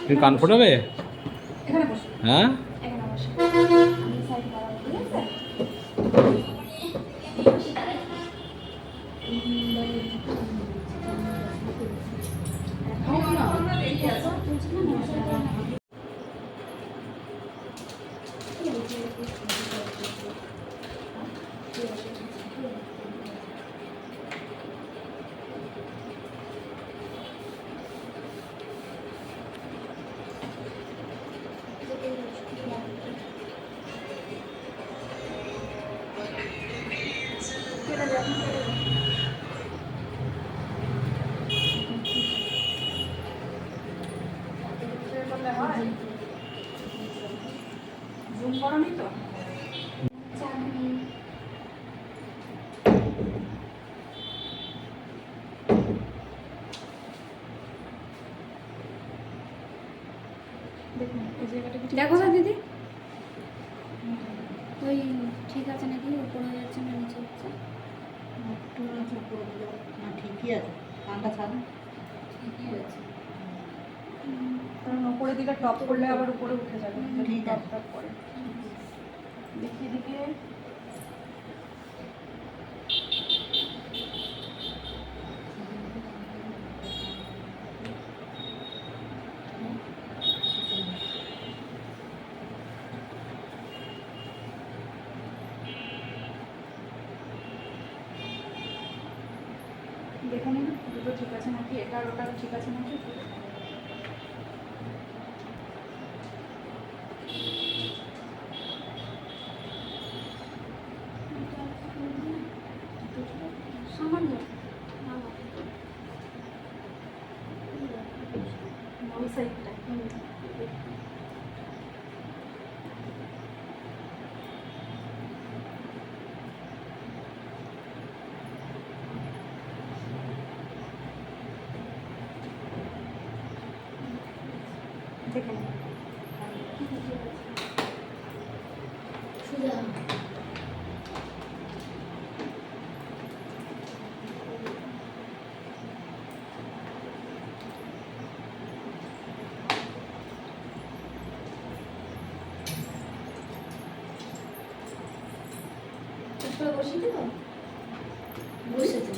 তুমি কান ফোটাবে? এখানে বসো। হ্যাঁ এখানে বসো। আমি সাইড বাড়াবো, ঠিক আছে? তোমরা রেডি আছো? জুম করনি তো? দেখো না দিদি, ওই ঠিক আছে নাকি, উপরে যাচ্ছে না নিচে হচ্ছে? না ঠিকই আছে, কানটা ছাড়া ঠিকই আছে, কারণ উপরে দিকে টপ করলে আবার উপরে উঠে যাবে। ঠিক আছে। টপ করে দেখি দিকে দেখে নিন দুটো ঠিক আছে নাকি, এটা আর ওটা ঠিক আছে নাকি। সামান্য ওই সাইডটা দেখে নিন। বসে দেবো, বসেছে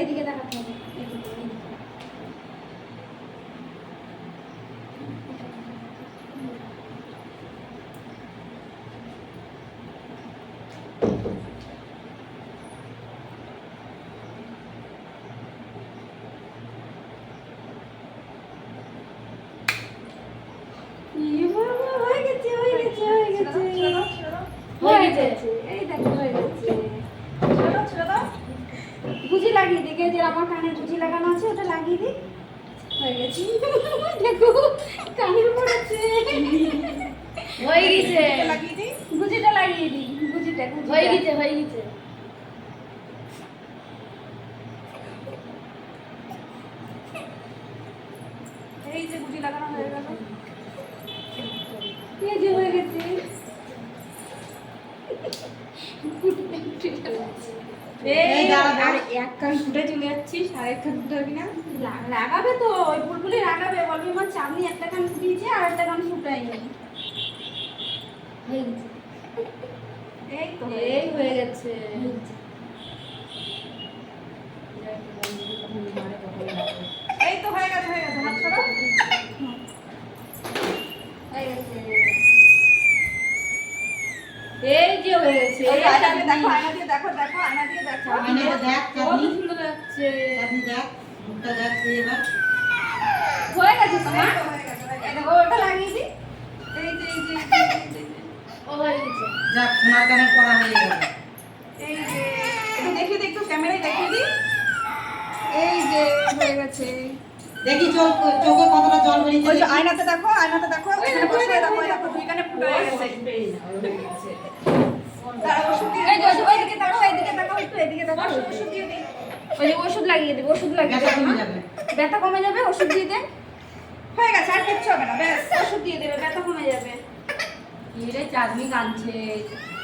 এদিকে দেখাতে হবে, গুজি লাগিয়ে দিকে, যে আমার কানে গুজি লাগানো আছে ওটা লাগিয়ে দিই, হয়ে গেছে। দেখো কানের পড়েছে, হয়ে গেছে, লাগিয়ে দিই, গুজিটা লাগিয়ে দিই, গুজিটা হয়ে গেছে, হয়ে গেছে। এই যে গুজি লাগানো হয়ে গেল, এই যে হয়ে গেছে। এই আর এক কান ফুটে চলে যাচ্ছিস, আর এক কান ফুটাবি না? লাগাবে তো, ওই বুলবুলি লাগাবে, বলবি আমার চাঁদনি একটা কান ফুটিয়েছে আর একটা কান ফুটাইনি। হয়ে গেছে, এই তো এই হয়ে গেছে। এই তো হয়ে গেছে, হয়ে গেছে, হাত সরাও। হয়ে গেছে, এই যে হয়ে গেছে, এই আয়না দিয়ে দেখো, আয়না দিয়ে দেখো, দেখো আয়না দিয়ে দেখো, আয়নাটা দেখ, কত চাঁদনি সুন্দর লাগছে। চাঁদনি দেখ, মুখটা দেখ তুই এবার। হয়ে গেছে তোমার, এই তো হয়ে গেছে, হয়ে গেছে। এই দেখো ওটা লাগিয়ে দিই, এই যে এই যে ও হয়ে গেছে। যাক, সোনার কানের পড়া হয়ে গেল। এই যে একটু দেখিয়ে দিই, একটু ক্যামেরায় দেখিয়ে দিই, এই যে হয়ে গেছে। দেখি চোখে কতটা জল বেরিয়েছে ওই যে দেখি। আয়নাতে দেখো, আয়নাতে দেখো, এখানে বসে দেখো, এই দেখো দুই কানে ফুটে গেছে। দাঁড়াও, ওষুধ দিয়ে এই যে দিই, ওইদিকে তাকাও, এইদিকে তাকাও, একটু এদিকে তাকাও। ওষুধ দিয়ে দিই। ওই যে ওষুধ লাগিয়ে দিই, ওষুধ লাগিয়ে ব্যথা দিই। কমে যাবে। ব্যথা কমে যাবে, ওষুধ দিয়ে দেন। হয়ে গেছে, আর কিচ্ছু হবে না, ব্যাস ওষুধ দিয়ে দেবে, ব্যথা কমে যাবে। রে চাঁদনি কাঁদছে।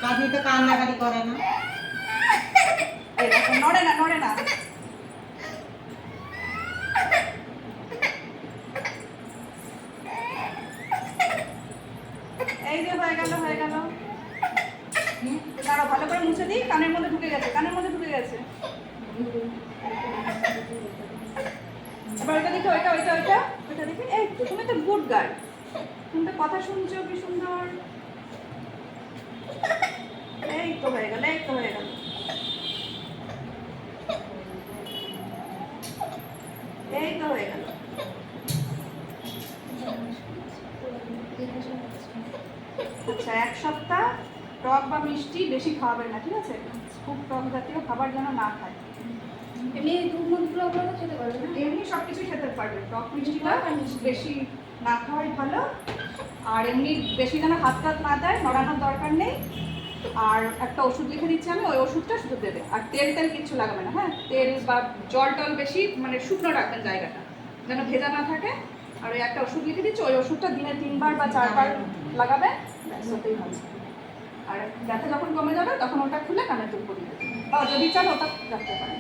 চাঁদনি তো কান্নাকাটি করে না। এই দেখো, নড়ে না নড়ে না। এই যে হয়ে গেল হয়ে গেল। দাঁড়াও, ভালো করে মুছে দিই, কানের মধ্যে ঢুকে গেছে, কানের মধ্যে ঢুকে গেছে। এবার ওইটা দেখি, ওইটা ওইটা ওইটা ওইটা দেখি। এই তো, তুমি তো গুড গার্ল, তুমি তো কথা শুনছো কি সুন্দর। এই তো হয়ে গেল, এই তো হয়ে গেল। এই তো হয়ে গেল। আচ্ছা, 1 সপ্তাহ টক বা মিষ্টি বেশি খাওয়াবেন না, ঠিক আছে? খুব টক জাতীয় খাবার যেন না খায়। এমনি দুধ মধুগুলো ওগুলো খেতে পারবে না? এমনি সব কিছুই খেতে পারবে, টক মিষ্টিটা বেশি না খাওয়াই ভালো। আর এমনি বেশি যেন হাত টাত না দেয়, নড়ানোর দরকার নেই। আর একটা ওষুধ লিখে দিচ্ছি আমি, ওই ওষুধটা শুধু দেবে। আর তেল তেল কিচ্ছু লাগাবে না, হ্যাঁ? তেল বা জল টল বেশি মানে শুকনো রাখবেন জায়গাটা, যেন ভেজা না থাকে। আর ওই একটা ওষুধ লিখে দিচ্ছি, ওই ওষুধটা দিনে 3 বার বা 4 বার লাগাবে, ব্যাস ওতেই ভালো। আর ব্যথা যখন কমে যাবে তখন ওটা খুলে কানে দুল পরিয়ে দেবে, বা যদি চান ওটা রাখতে পারেন।